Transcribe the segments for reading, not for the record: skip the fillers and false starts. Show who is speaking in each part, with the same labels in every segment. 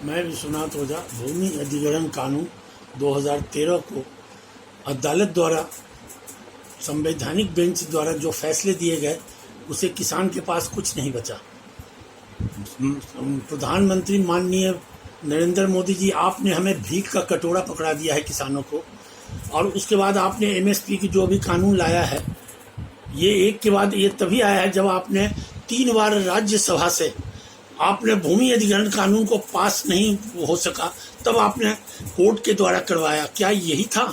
Speaker 1: मैं विश्वनाथ ओझा भूमि अधिग्रहण कानून 2013 को अदालत द्वारा संवैधानिक बेंच द्वारा जो फैसले दिए गए उसे किसान के पास कुछ नहीं बचा। प्रधानमंत्री माननीय नरेंद्र मोदी जी, आपने हमें भीख का कटोरा पकड़ा दिया है किसानों को, और उसके बाद आपने एमएसपी की जो भी कानून लाया है, ये एक के बाद ये तभी आया है जब आपने 3 बार राज्यसभा से आपने भूमि अधिग्रहण कानून को पास नहीं हो सका, तब आपने कोर्ट के द्वारा करवाया। क्या यही था?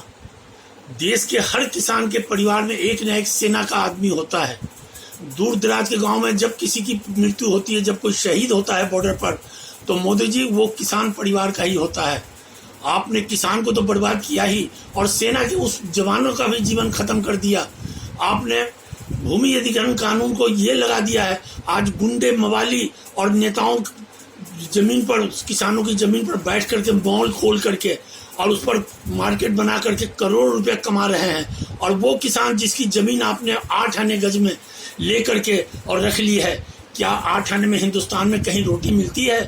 Speaker 1: देश के हर किसान के परिवार में एक न एक सेना का आदमी होता है। दूर दराज के गांव में जब किसी की मृत्यु होती है, जब कोई शहीद होता है बॉर्डर पर, तो मोदी जी वो किसान परिवार का ही होता है। आपने किसान को तो बर्बाद किया ही, और सेना के उस जवानों का भी जीवन खत्म कर दिया। आपने भूमि अधिग्रहण कानून को ये लगा दिया है, आज गुंडे मवाली और नेताओं जमीन पर, किसानों की जमीन पर बैठ करके मॉल खोल करके और उस पर मार्केट बना करके करोड़ रुपए कमा रहे हैं। और वो किसान जिसकी जमीन आपने 8 आने गज में ले करके और रख ली है, क्या 8 आने में हिंदुस्तान में कहीं रोटी मिलती है?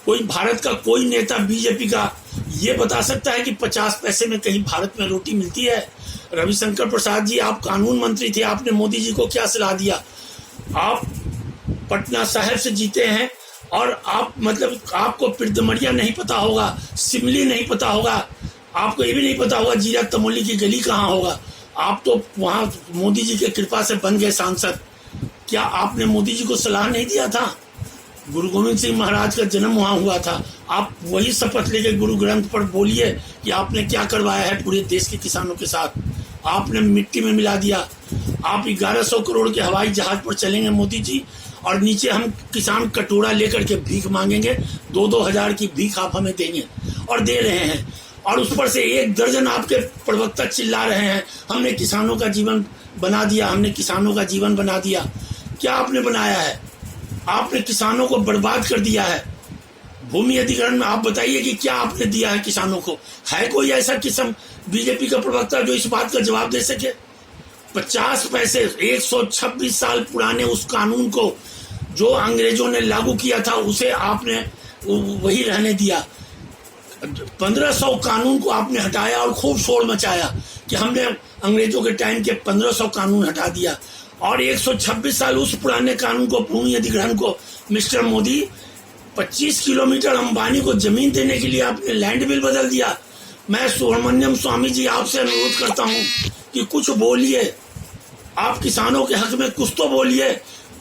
Speaker 1: कोई भारत का कोई नेता बीजेपी का ये बता सकता है कि 50 पैसे में कहीं भारत में रोटी मिलती है? रविशंकर प्रसाद जी, आप कानून मंत्री थे, आपने मोदी जी को क्या सलाह दिया? आप पटना साहिब से जीते हैं और आप मतलब आपको पिरदमरिया नहीं पता होगा, सिमली नहीं पता होगा, आपको ये भी नहीं पता होगा जीरा तमोली की गली कहाँ होगा। आप तो वहाँ मोदी जी की कृपा से बन गए सांसद। क्या आपने मोदी जी को सलाह नहीं दिया था? गुरु गोविंद सिंह महाराज का जन्म वहाँ हुआ था। आप वही शपथ लेके गुरु ग्रंथ पर बोलिए कि आपने क्या करवाया है पूरे देश के किसानों के साथ। आपने मिट्टी में मिला दिया। आप 1100 करोड़ के हवाई जहाज पर चलेंगे मोदी जी, और नीचे हम किसान कटोरा लेकर के भीख मांगेंगे। 2-2 हजार की भीख आप हमें देंगे, और दे रहे हैं। और उस पर से 1 दर्जन आपके प्रवक्ता चिल्ला रहे हैं, हमने किसानों का जीवन बना दिया, हमने किसानों का जीवन बना दिया। क्या आपने बनाया है? आपने किसानों को बर्बाद कर दिया है। भूमि अधिग्रहण में आप बताइए कि क्या आपने दिया है किसानों को? है कोई ऐसा किस्म बीजेपी का प्रवक्ता जो इस बात का जवाब दे सके? 50 पैसे 126 साल पुराने उस कानून को जो अंग्रेजों ने लागू किया था, उसे आपने वही रहने दिया। 1500 कानून को आपने हटाया और खूब शोर मचाया कि हमने अंग्रेजों के टाइम के 1500 कानून हटा दिया, और 126 साल उस पुराने कानून को, भूमि अधिग्रहण को, मिस्टर मोदी 25 किलोमीटर अंबानी को जमीन देने के लिए आपने लैंड बिल बदल दिया। मैं सुब्रमण्यम स्वामी जी आपसे अनुरोध करता हूं कि कुछ बोलिए, आप किसानों के हक में कुछ तो बोलिए।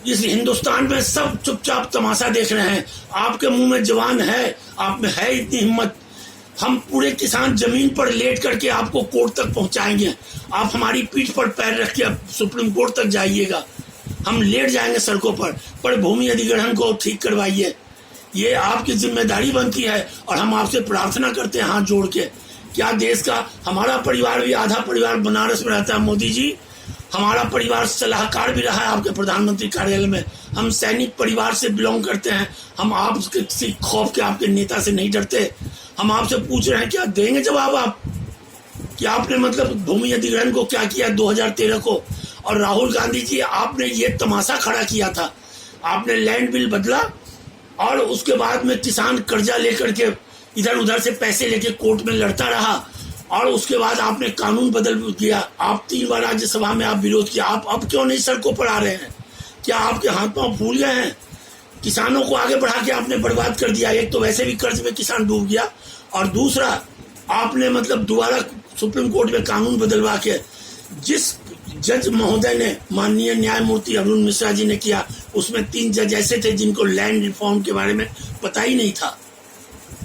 Speaker 1: इस हिंदुस्तान में सब चुपचाप तमाशा देख रहे हैं। आपके मुंह में जवान है, आप में है इतनी हिम्मत। हम पूरे किसान जमीन पर लेट करके आपको कोर्ट तक पहुंचाएंगे। आप हमारी पीठ पर पैर रख के सुप्रीम कोर्ट तक जाइएगा, हम लेट जाएंगे सड़कों पर भूमि अधिग्रहण को ठीक करवाइए। ये आपकी जिम्मेदारी बनती है, और हम आपसे प्रार्थना करते हैं हाथ जोड़ के। क्या देश का हमारा परिवार भी, आधा परिवार बनारस में रहता है मोदी जी, हमारा परिवार सलाहकार भी रहा है आपके प्रधानमंत्री कार्यालय में। हम सैनिक परिवार से बिलोंग करते हैं। हम आपके खौफ के आपके नेता से नहीं डरते। हम आपसे पूछ रहे हैं, क्या देंगे जवाब आप कि आपने मतलब भूमि अधिग्रहण को क्या किया 2013 को? और राहुल गांधी जी, आपने ये तमाशा खड़ा किया था। आपने लैंड बिल बदला, और उसके बाद में किसान कर्जा लेकर के इधर उधर से पैसे लेके कोर्ट में लड़ता रहा, और उसके बाद आपने कानून बदल दिया। आप 3 बार राज्यसभा में आप विरोध किया। आप अब क्यों नहीं सड़कों पर आ रहे हैं? क्या आपके हाथ पांव फूल गए हैं? किसानों को आगे बढ़ा के आपने बर्बाद कर दिया। एक तो वैसे भी कर्ज में किसान डूब गया, और दूसरा आपने मतलब दोबारा सुप्रीम कोर्ट में कानून बदलवा के, जिस जज महोदय ने, माननीय न्यायमूर्ति अरुण मिश्रा जी ने किया, उसमें 3 जज ऐसे थे जिनको लैंड रिफॉर्म के बारे में पता ही नहीं था।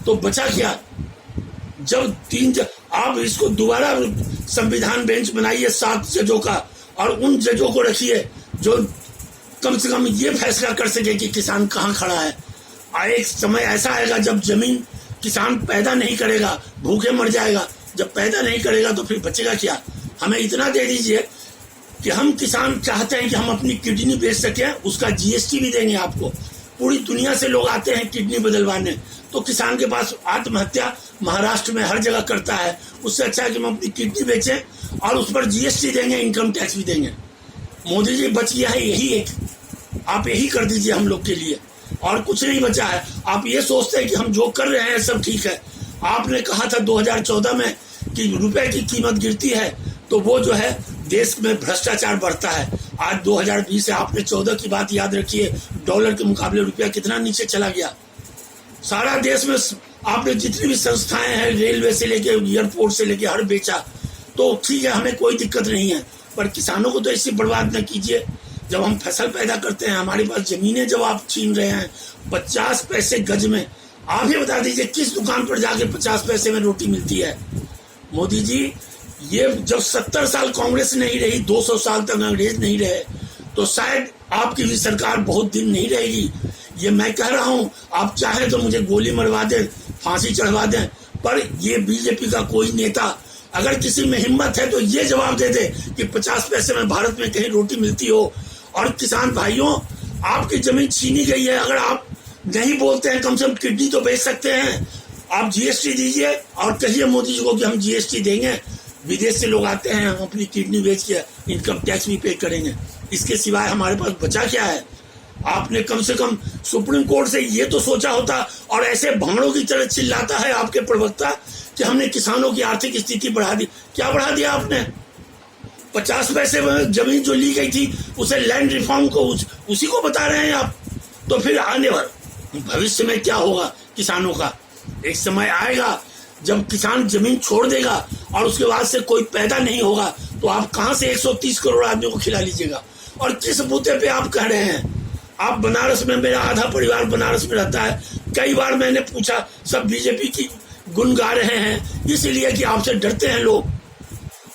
Speaker 1: तो बचा क्या? जब 3 जज, आप इसको दोबारा संविधान बेंच बनाइए 7 जजों का, और उन जजों को रखिए जो कम से कम ये फैसला कर सके कि किसान कहाँ खड़ा है। एक समय ऐसा आएगा जब जमीन किसान पैदा नहीं करेगा, भूखे मर जाएगा। जब पैदा नहीं करेगा तो फिर बचेगा क्या? हमें इतना दे दीजिए कि हम किसान चाहते हैं कि हम अपनी किडनी बेच सकें, उसका जीएसटी भी देंगे आपको। पूरी दुनिया से लोग आते हैं किडनी बदलवाने, तो किसान के पास आत्महत्या महाराष्ट्र में हर जगह करता है। उससे अच्छा है कि हम अपनी किडनी बेचें और उस पर जीएसटी देंगे, इनकम टैक्स भी देंगे। मोदी जी बच गया है यही एक, आप यही कर दीजिए हम लोग के लिए। और कुछ नहीं बचा है। आप ये सोचते हैं कि हम जो कर रहे हैं सब ठीक है। आपने कहा था 2014 में कि रुपए की कीमत गिरती है तो वो जो है देश में भ्रष्टाचार बढ़ता है। आज 2020 है, आपने 14 की बात याद रखिए, डॉलर के मुकाबले रुपया कितना नीचे चला गया। सारा देश में आपने जितनी भी संस्थाएं हैं, रेलवे से लेके एयरपोर्ट से लेके हर बेचा। तो ठीक है, हमें कोई दिक्कत नहीं है, पर किसानों को तो ऐसे बर्बाद न कीजिए। जब हम फसल पैदा करते हैं, हमारे पास जमीनें जब आप छीन रहे हैं 50 पैसे गज में, आप ही बता दीजिए किस दुकान पर जाके 50 पैसे में रोटी मिलती है। मोदी जी, ये जब 70 साल कांग्रेस नहीं रही, 200 साल तक अंग्रेज नहीं रहे, तो शायद आपकी भी सरकार बहुत दिन नहीं रहेगी। ये मैं कह रहा हूं, आप चाहे तो मुझे गोली मरवा दें, फांसी चढ़वा दें, पर ये बीजेपी का कोई नेता अगर किसी में हिम्मत है तो ये जवाब दे दे कि 50 पैसे में भारत में कहीं रोटी मिलती हो। और किसान भाइयों, आपकी जमीन छीनी गई है, अगर आप नहीं बोलते हैं, कम से कम किडनी तो बेच सकते हैं। आप जीएसटी दीजिए और कहिए मोदी जी को कि हम जीएसटी देंगे। विदेश से लोग आते हैं, हम अपनी किडनी बेच के इनकम टैक्स भी पे करेंगे। इसके सिवाय हमारे पास बचा क्या है? आपने कम से कम सुप्रीम कोर्ट से ये तो सोचा होता। और ऐसे भांड़ों की तरह चिल्लाता है आपके प्रवक्ता कि हमने किसानों की आर्थिक स्थिति बढ़ा दी। क्या बढ़ा दिया आपने? 50 पैसे में जमीन जो ली गई थी उसे लैंड रिफॉर्म को उसी को बता रहे हैं आप। तो फिर आने वाले भविष्य में क्या होगा किसानों का? एक समय आएगा जब किसान जमीन छोड़ देगा और उसके बाद से कोई पैदा नहीं होगा, तो आप कहां से 130 करोड़ आदमियों को खिला लीजिएगा? और किस बूते पे आप कह रहे हैं? आप बनारस में, मेरा आधा परिवार बनारस में रहता है, कई बार मैंने पूछा, सब बीजेपी की गुण गा रहे हैं, इसलिए कि आपसे डरते हैं लोग।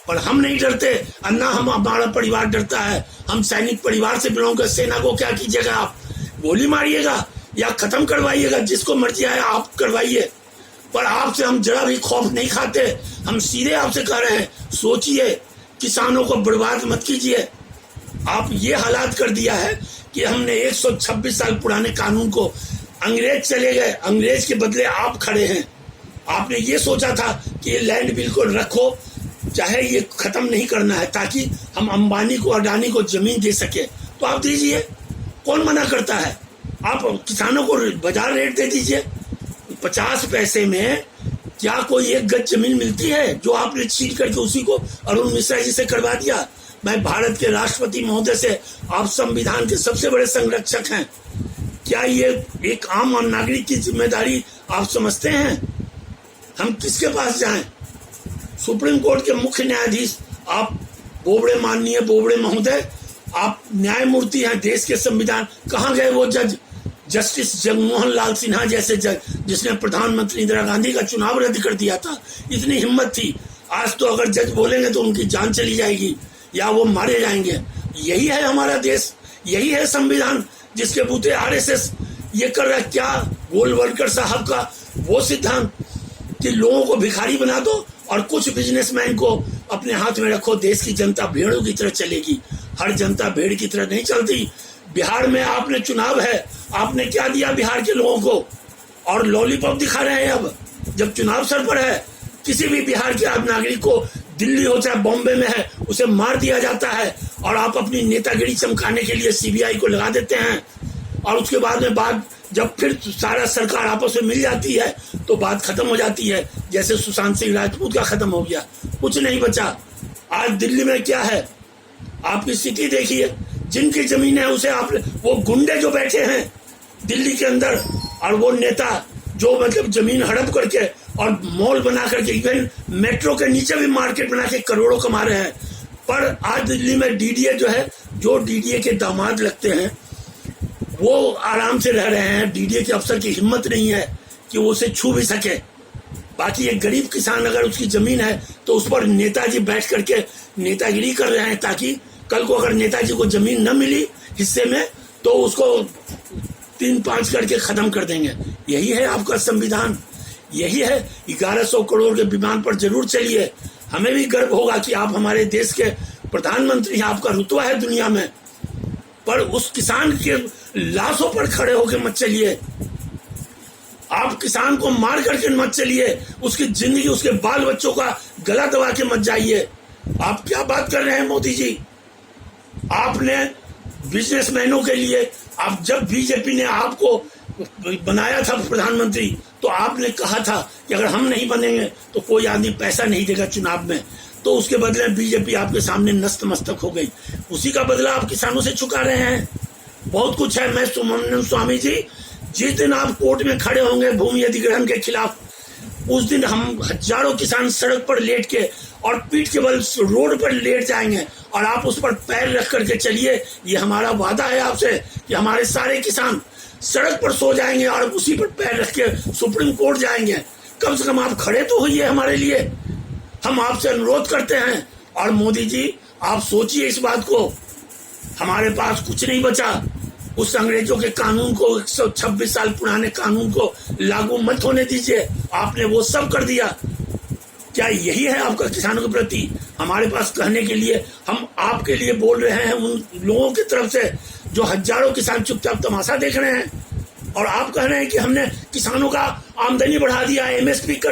Speaker 1: पर हम नहीं डरते, अन्ना हमारा परिवार डरता है। हम सैनिक परिवार से बिलोंग कर, सेना को क्या कीजिएगा आप? गोली मारिएगा या खत्म करवाइएगा, जिसको मर्जी आए आप करवाइए, पर आपसे हम जरा भी खौफ नहीं खाते। हम सीधे आपसे कह रहे हैं, सोचिए, किसानों को बर्बाद मत कीजिए। आप ये हालात कर दिया है कि हमने 126 साल पुराने कानून को, अंग्रेज चले गए, अंग्रेज के बदले आप खड़े हैं। आपने ये सोचा था कि ये लैंड बिल को रखो, चाहे ये खत्म नहीं करना है, ताकि हम अंबानी को, अडानी को जमीन दे सके, तो आप दीजिए, कौन मना करता है? आप किसानों को बाजार रेट दे दीजिए। 50 पैसे में क्या कोई एक गज जमीन मिलती है जो आपने छीन करके उसी को अरुण मिश्रा जी से करवा दिया? मैं भारत के राष्ट्रपति महोदय से, आप संविधान के सबसे बड़े संरक्षक हैं, क्या ये एक आम नागरिक की जिम्मेदारी आप समझते हैं? हम किसके पास जाएं? सुप्रीम कोर्ट के मुख्य न्यायाधीश आप बोबड़े, माननीय बोबड़े महोदय, आप न्यायमूर्ति हैं देश के संविधान। कहाँ गए वो जज, जस्टिस जगमोहन लाल सिन्हा जैसे जज, जिसने प्रधानमंत्री इंदिरा गांधी का चुनाव रद्द कर दिया था? इतनी हिम्मत थी। आज तो अगर जज बोलेंगे तो उनकी जान चली जाएगी या वो मारे जाएंगे। यही है हमारा देश, यही है संविधान, जिसके बूते आरएसएस ये कर रहा है। क्या गोलवलकर साहब का वो सिद्धांत कि लोगों को भिखारी बना दो और कुछ बिजनेसमैन को अपने हाथ में रखो, देश की जनता भेड़ों की तरह चलेगी। हर जनता भेड़ की तरह नहीं चलती। बिहार में आपने चुनाव है, आपने क्या दिया बिहार के लोगों को? और लॉलीपॉप दिखा रहे हैं अब, जब चुनाव सर पर है। किसी भी बिहार के नागरिक को, दिल्ली हो चाहे बॉम्बे में है, उसे मार दिया जाता है, और आप अपनी नेतागिरी चमकाने के लिए सीबीआई को लगा देते हैं। और उसके बाद जब फिर सारा सरकार आपस में मिल जाती है तो बात खत्म हो जाती है, जैसे सुशांत सिंह राजपूत का खत्म हो गया, कुछ नहीं बचा। आज दिल्ली में क्या है, आपकी स्थिति देखिए। जिनकी जमीन है उसे आप, वो गुंडे जो बैठे हैं दिल्ली के अंदर, और वो नेता जो मतलब जमीन हड़प करके और मॉल बना करके, इवन मेट्रो के नीचे भी मार्केट बना के करोड़ों कमा रहे हैं। पर आज दिल्ली में डीडीए जो है, जो डीडीए के दामाद लगते हैं, वो आराम से रह रहे हैं। डीडीए के अफसर की हिम्मत नहीं है कि वो उसे छू भी सके। बाकी एक गरीब किसान अगर उसकी जमीन है तो उस पर नेताजी बैठ करके नेतागिरी कर रहे हैं, ताकि कल को अगर नेताजी को जमीन न मिली हिस्से में तो उसको 3-5 करके खत्म कर देंगे। यही है आपका संविधान, यही है। 1100 करोड़ के विमान पर जरूर चलिए, हमें भी गर्व होगा कि आप हमारे देश के प्रधानमंत्री हैं, आपका रुतबा है दुनिया में। पर उस किसान के लाशों पर खड़े होकर मत चलिए, आप किसान को मार करके मत चलिए, उसकी जिंदगी, उसके बाल बच्चों का गला दबा के मत जाइए। आप क्या बात कर रहे हैं मोदी जी? आपने बिजनेसमैनों के लिए, आप जब बीजेपी ने आपको बनाया था प्रधानमंत्री, तो आपने कहा था कि अगर हम नहीं बनेंगे तो कोई आदमी पैसा नहीं देगा चुनाव में, तो उसके बदले बीजेपी आपके सामने नस्त मस्तक हो गई। उसी का बदला आप किसानों से चुका रहे हैं। बहुत कुछ है। मैं सुब्रमण्यम स्वामी जी, जिस दिन आप कोर्ट में खड़े होंगे भूमि अधिग्रहण के खिलाफ, उस दिन हम हजारों किसान सड़क पर लेट के और पीठ के बल रोड पर लेट जाएंगे और आप उस पर पैर रख करके चलिए। ये हमारा वादा है आपसे कि हमारे सारे किसान सड़क पर सो जाएंगे और उसी पर पैर रख के सुप्रीम कोर्ट जाएंगे। कम से कम आप खड़े तो होइए हमारे लिए, हम आपसे अनुरोध करते हैं। और मोदी जी, आप सोचिए इस बात को, हमारे पास कुछ नहीं बचा। उस अंग्रेजों के कानून को, 126 साल पुराने कानून को लागू मत होने दीजिए। आपने वो सब कर दिया। क्या यही है आपका किसानों के प्रति? हमारे पास कहने के लिए, हम आपके लिए बोल रहे हैं, उन लोगों की तरफ से जो हजारों किसान चुपचाप तमाशा देख रहे हैं, और आप कह रहे हैं कि हमने किसानों का आमदनी बढ़ा दिया एमएसपी कर